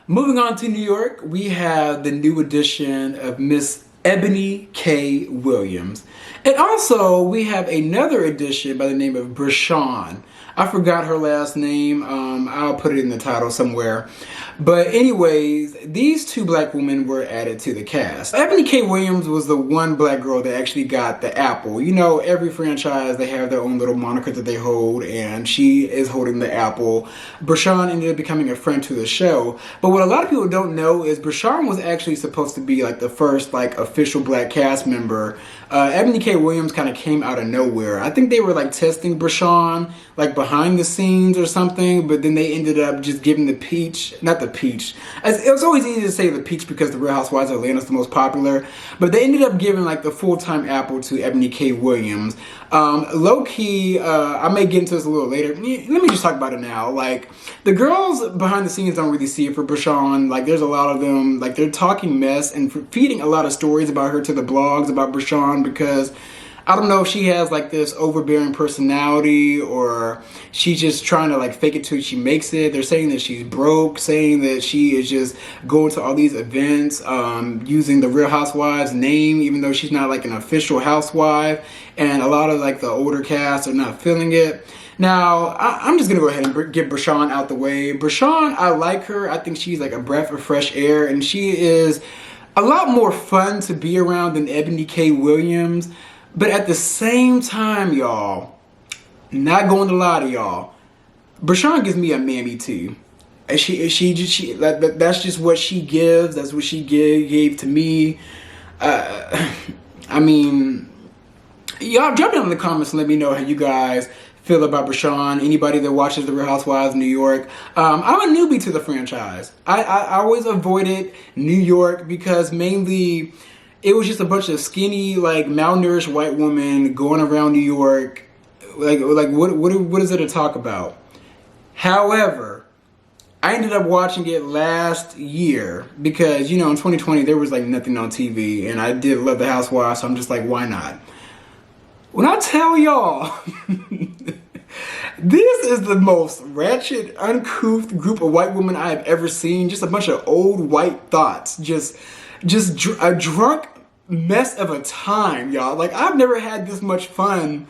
Moving on to New York, we have the new addition of Miss Ebony K. Williams. And also, we have another addition by the name of Brashawn. I forgot her last name. I'll put it in the title somewhere. But anyways, these two black women were added to the cast. Ebony K. Williams was the one black girl that actually got the apple. You know, every franchise, they have their own little moniker that they hold, and she is holding the apple. Brashawn ended up becoming a friend to the show. But what a lot of people don't know is Brashawn was actually supposed to be like the first like official black cast member. Ebony K. Williams kind of came out of nowhere. I think they were like testing Brashawn like behind the scenes or something, but then they ended up just giving the peach, not the peach. It was always easy to say the peach because the Real Housewives of Atlanta is the most popular, but they ended up giving like the full-time apple to Ebony K. Williams. Low-key, I may get into this a little later. Let me just talk about it now. Like, the girls behind the scenes don't really see it for Brashawn. Like, there's a lot of them, like, they're talking mess and feeding a lot of stories about her to the blogs about Brashawn because I don't know if she has like this overbearing personality or she's just trying to like fake it till she makes it. They're saying that she's broke, saying that she is just going to all these events using the Real Housewives name, even though she's not like an official housewife. And a lot of like the older cast are not feeling it. Now, I'm just going to go ahead and get Brashawn out the way. Brashawn, I like her. I think she's like a breath of fresh air, and she is a lot more fun to be around than Ebony K. Williams. But at the same time, y'all, not going to lie to y'all, Brashawn gives me a mammy too. And that's just what she gives. That's what she gave to me. I mean, y'all drop down in the comments and let me know how you guys feel about Brashawn. Anybody that watches The Real Housewives of New York. I'm a newbie to the franchise. I always avoided New York because mainly it was just a bunch of skinny, like malnourished white women going around New York. Like what is it to talk about? However, I ended up watching it last year because, you know, in 2020 there was like nothing on TV, and I did love The Housewives, so I'm just like, why not? When I tell y'all, this is the most ratchet, uncouth group of white women I have ever seen. Just a bunch of old white thoughts. Just a drunk mess of a time, y'all. Like, I've never had this much fun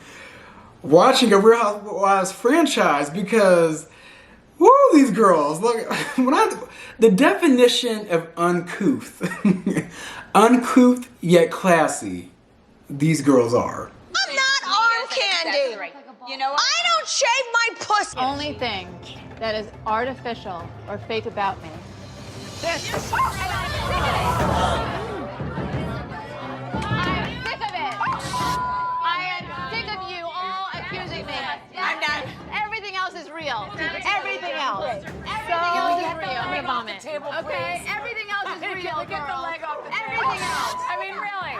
watching a Real Housewives franchise because, woo, these girls. Look, the definition of uncouth, uncouth yet classy, these girls are. I'm not arm candy. You know what? I don't shave my pussy. Only thing that is artificial or fake about me. This. I'm sick of it. I am sick of you all accusing me. I'm not. Everything else is real. Everything else. Everything else is real. I'm gonna vomit. Okay. Everything else is real. Get the leg off the table. Everything else. I mean, really.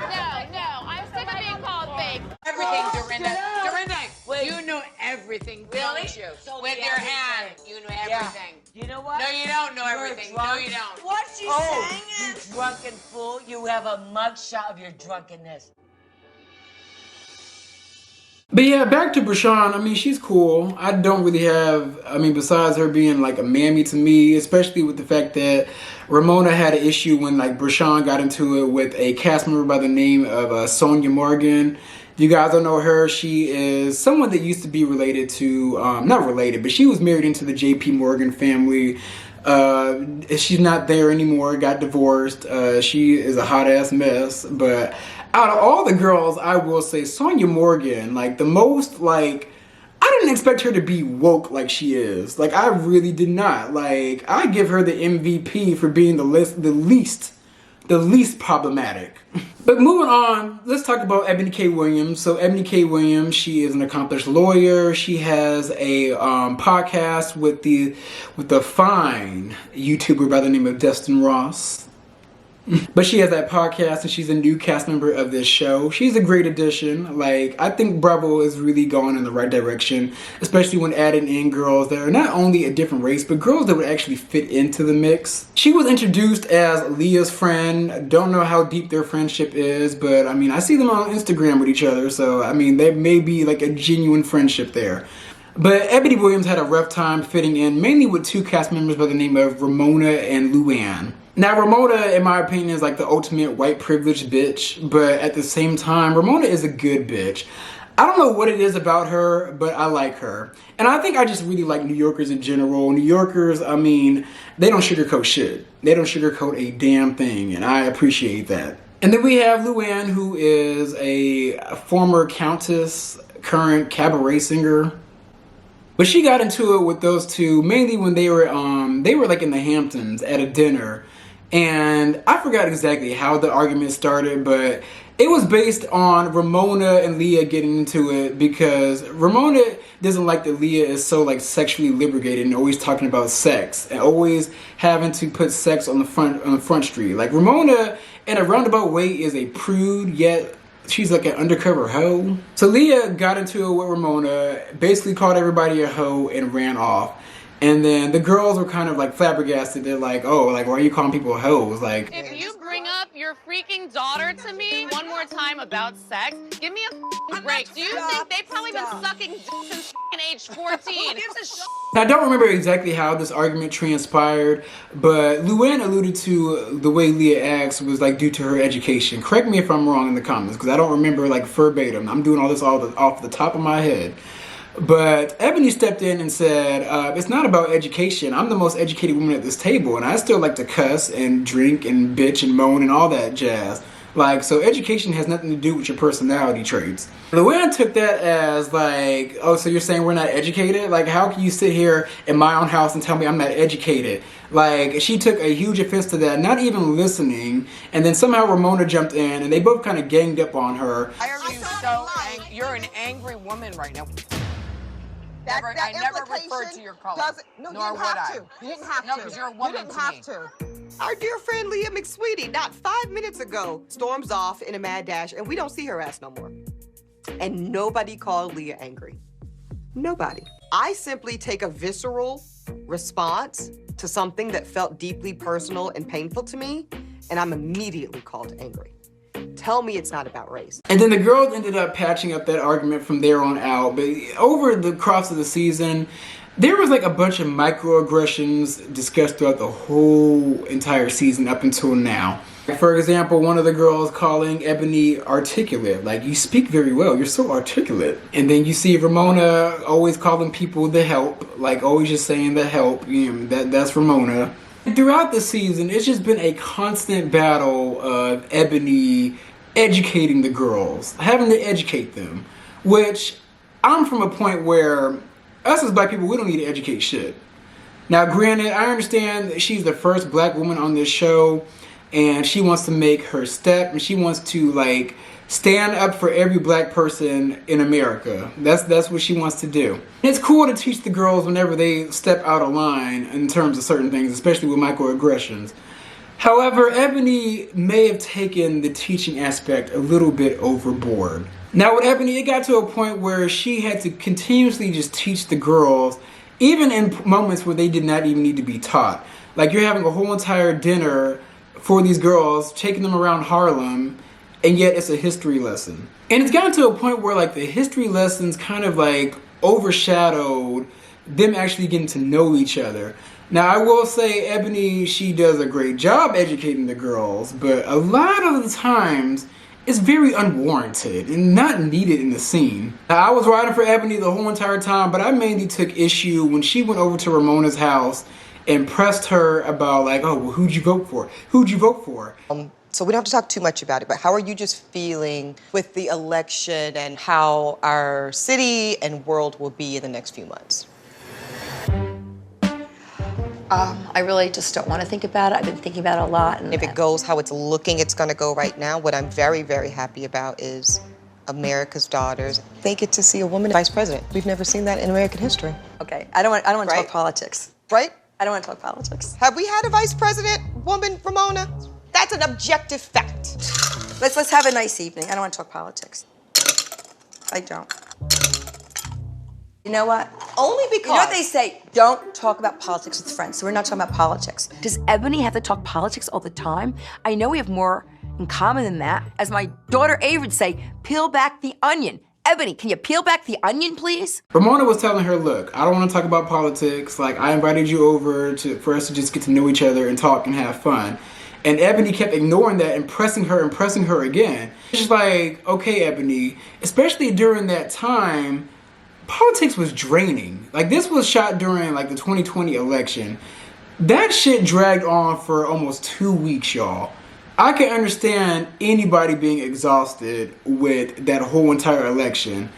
No. I'm sick of being called fake. Everything, Dorinda. You know everything, Really? don't you? So With your hand, you know everything. You know what? No, you don't know everything. No, you don't. What she's saying is... You drunken fool. You have a mugshot of your drunkenness. But yeah, back to Brashawn. I mean, she's cool. I don't really have, besides her being like a mammy to me, especially with the fact that Ramona had an issue when like Brashawn got into it with a cast member by the name of Sonia Morgan. If you guys don't know her, she is someone that used to be related to, not related, but she was married into the J.P. Morgan family. She's not there anymore, got divorced. She is a hot ass mess, but out of all the girls, I will say Sonia Morgan, like the most, like, I didn't expect her to be woke like she is. Like, I really did not. Like, I give her the MVP for being the least problematic. But moving on, let's talk about Ebony K. Williams. So Ebony K. Williams, she is an accomplished lawyer. She has a podcast with the fine YouTuber by the name of Dustin Ross. But she has that podcast and she's a new cast member of this show. She's a great addition. Like, I think Bravo is really going in the right direction, especially when adding in girls that are not only a different race, but girls that would actually fit into the mix. She was introduced as Leah's friend. Don't know how deep their friendship is, but I see them on Instagram with each other, so there may be like a genuine friendship there. But Ebony Williams had a rough time fitting in, mainly with two cast members by the name of Ramona and Luann. Now, Ramona, in my opinion, is like the ultimate white privileged bitch, but at the same time, Ramona is a good bitch. I don't know what it is about her, but I like her. And I think I just really like New Yorkers in general. New Yorkers, I mean, they don't sugarcoat shit. They don't sugarcoat a damn thing, and I appreciate that. And then we have Luann, who is a former countess, current cabaret singer. But she got into it with those two mainly when they were like in the Hamptons at a dinner. And I forgot exactly how the argument started, but it was based on Ramona and Leah getting into it because Ramona doesn't like that Leah is so like sexually liberated and always talking about sex and always having to put sex on the front street. Like Ramona, in a roundabout way, is a prude, yet she's like an undercover hoe. So Leah got into it with Ramona, basically called everybody a hoe and ran off. And then the girls were kind of like flabbergasted. They're like, oh, like, why are you calling people hoes? Like, If you bring up your freaking daughter to me one more time about sex, give me a break. Do you think they've probably been sucking dick since age 14? I don't remember exactly how this argument transpired, but Luann alluded to the way Leah acts was like due to her education. Correct me if I'm wrong in the comments, because I don't remember like verbatim. I'm doing all this off the top of my head. But Ebony stepped in and said, it's not about education. I'm the most educated woman at this table, and I still like to cuss and drink and bitch and moan and all that jazz. Like, so education has nothing to do with your personality traits. Luann took that as like, oh, so you're saying we're not educated? Like, how can you sit here in my own house and tell me I'm not educated? Like, she took a huge offense to that, not even listening. And then somehow Ramona jumped in, and they both kind of ganged up on her. Why are you so angry? You're an angry woman right now. I never referred to your color. Nor would I. You didn't have to. No, because you're a woman You didn't have to. Our dear friend Leah McSweetie, not 5 minutes ago, storms off in a mad dash, and we don't see her ass no more. And nobody called Leah angry. Nobody. I simply take a visceral response to something that felt deeply personal and painful to me, and I'm immediately called angry. Tell me it's not about race. And then the girls ended up patching up that argument from there on out. But over the course of the season, there was like a bunch of microaggressions discussed throughout the whole entire season up until now. For example, one of the girls calling Ebony articulate. Like, you speak very well, you're so articulate. And then you see Ramona always calling people the help. Like, always just saying the help. You know, that's Ramona. Throughout the season, it's just been a constant battle of Ebony educating the girls, having to educate them, which I'm from a point where us as black people, we don't need to educate shit. Now, granted, I understand that she's the first black woman on this show, and she wants to make her step, and she wants to like stand up for every black person in America. That's what she wants to do. And it's cool to teach the girls whenever they step out of line in terms of certain things, especially with microaggressions. However, Ebony may have taken the teaching aspect a little bit overboard. Now with Ebony, it got to a point where she had to continuously just teach the girls, even in moments where they did not even need to be taught. Like, you're having a whole entire dinner for these girls, taking them around Harlem, and yet it's a history lesson. And it's gotten to a point where like the history lessons kind of like overshadowed them actually getting to know each other. Now, I will say Ebony, she does a great job educating the girls, but a lot of the times it's very unwarranted and not needed in the scene. Now, I was riding for Ebony the whole entire time, but I mainly took issue when she went over to Ramona's house and pressed her about like, oh, well, who'd you vote for? Who'd you vote for? So we don't have to talk too much about it, but how are you just feeling with the election and how our city and world will be in the next few months? I really just don't want to think about it. I've been thinking about it a lot. And if it goes how it's looking, it's going to go right now. What I'm very, very happy about is America's daughters. They get to see a woman vice president. We've never seen that in American history. Okay, I don't want to Right? talk politics. Right? I don't want to talk politics. Have we had a vice president woman, Ramona? That's an objective fact. Let's have a nice evening. I don't want to talk politics. I don't. You know what? Only because. You know what they say? Don't talk about politics with friends. So we're not talking about politics. Does Ebony have to talk politics all the time? I know we have more in common than that. As my daughter Ava would say, peel back the onion. Ebony, can you peel back the onion, please? Ramona was telling her, look, I don't want to talk about politics. Like, I invited you over for us to just get to know each other and talk and have fun. And Ebony kept ignoring that and pressing her again. She's like, okay, Ebony, especially during that time, politics was draining. Like, this was shot during, like, the 2020 election. That shit dragged on for almost 2 weeks, y'all. I can understand anybody being exhausted with that whole entire election.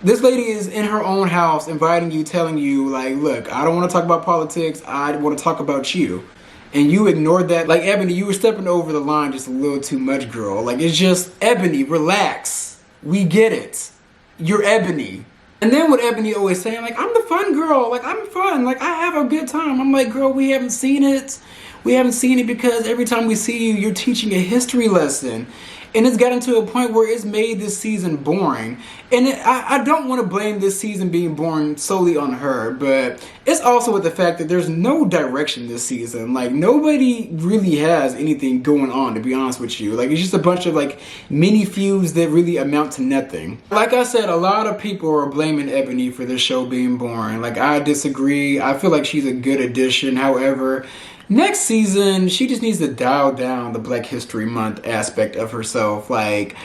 This lady is in her own house inviting you, telling you, like, look, I don't want to talk about politics. I want to talk about you. And you ignored that. Like, Ebony, you were stepping over the line just a little too much, girl. Like, it's just, Ebony, relax. We get it. You're Ebony. And then what Ebony always saying, like, I'm the fun girl. Like, I'm fun. Like, I have a good time. I'm like, girl, we haven't seen it. We haven't seen it because every time we see you, you're teaching a history lesson. And it's gotten to a point where it's made this season boring. And I don't want to blame this season being boring solely on her, but it's also with the fact that there's no direction this season. Like, nobody really has anything going on, to be honest with you. Like, it's just a bunch of, like, mini feuds that really amount to nothing. Like I said, a lot of people are blaming Ebony for this show being boring. Like, I disagree. I feel like she's a good addition. However, next season, she just needs to dial down the Black History Month aspect of herself. Like,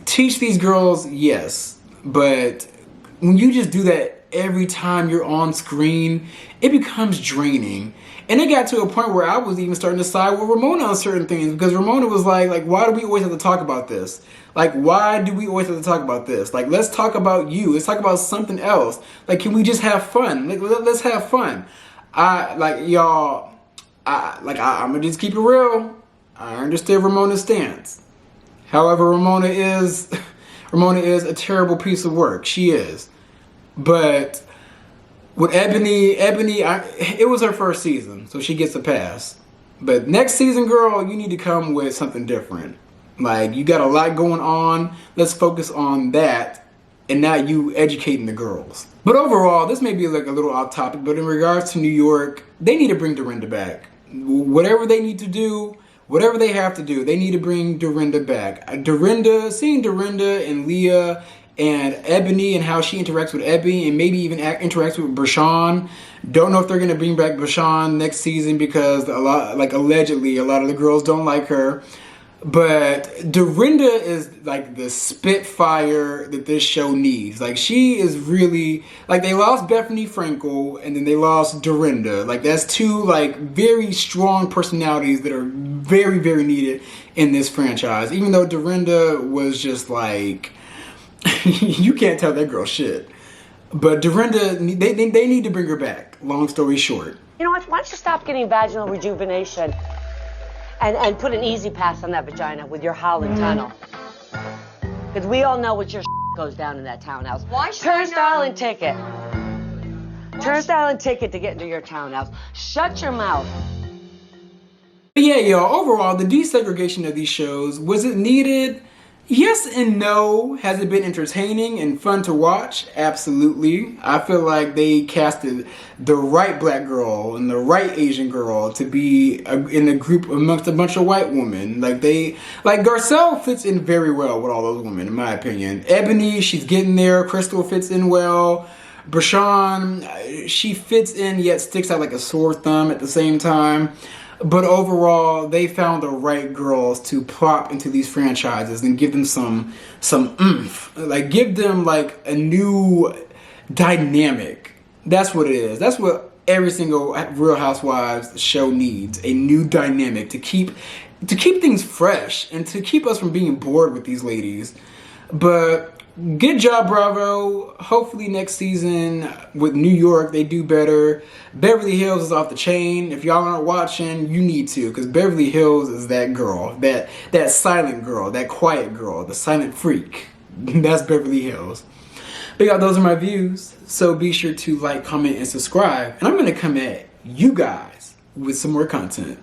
teach these girls, yes, but when you just do that every time you're on screen, it becomes draining. And it got to a point where I was even starting to side with Ramona on certain things, because Ramona was like, why do we always have to talk about this? Like, why do we always have to talk about this? Like, let's talk about you. Let's talk about something else. Like, can we just have fun? Like, let's have fun. I'm gonna just keep it real. I understand Ramona's stance. However, Ramona is a terrible piece of work. She is. But with Ebony, it was her first season, so she gets a pass. But next season, girl, you need to come with something different. Like, you got a lot going on. Let's focus on that and not you educating the girls. But overall, this may be like a little off topic, but in regards to New York, they need to bring Dorinda back. Whatever they need to do, whatever they have to do, they need to bring Dorinda back. Seeing Dorinda and Leah and Ebony and how she interacts with Ebony and maybe even interacts with Brashawn. Don't know if they're going to bring back Brashawn next season because allegedly a lot of the girls don't like her. But Dorinda is like the spitfire that this show needs. Like, she is really, like, they lost Bethany Frankel and then they lost Dorinda. Like, that's two, like, very strong personalities that are very, very needed in this franchise. Even though Dorinda was just like, you can't tell that girl shit. But Dorinda, they need to bring her back, long story short. You know what? Why don't you stop getting vaginal rejuvenation and put an easy pass on that vagina with your Holland tunnel? Because we all know what your goes down in that townhouse. Why should Turnstile and ticket. Turnstile and ticket to get into your townhouse. Shut your mouth. But yeah, y'all, overall, the desegregation of these shows, was it needed? Yes and no. Has it been entertaining and fun to watch? Absolutely. I feel like they casted the right black girl and the right Asian girl to be in a group amongst a bunch of white women. Like, Garcelle fits in very well with all those women, in my opinion. Ebony, she's getting there. Crystal fits in well. Brashawn, she fits in yet sticks out like a sore thumb at the same time. But overall, they found the right girls to plop into these franchises and give them some oomph. Like, give them like a new dynamic. That's what it is. That's what every single Real Housewives show needs. A new dynamic to keep things fresh and to keep us from being bored with these ladies. But good job, Bravo. Hopefully next season with New York, they do better. Beverly Hills is off the chain. If y'all aren't watching, you need to, because Beverly Hills is that girl, that silent girl, that quiet girl, the silent freak. That's Beverly Hills. But y'all, those are my views. So be sure to like, comment, and subscribe. And I'm going to come at you guys with some more content.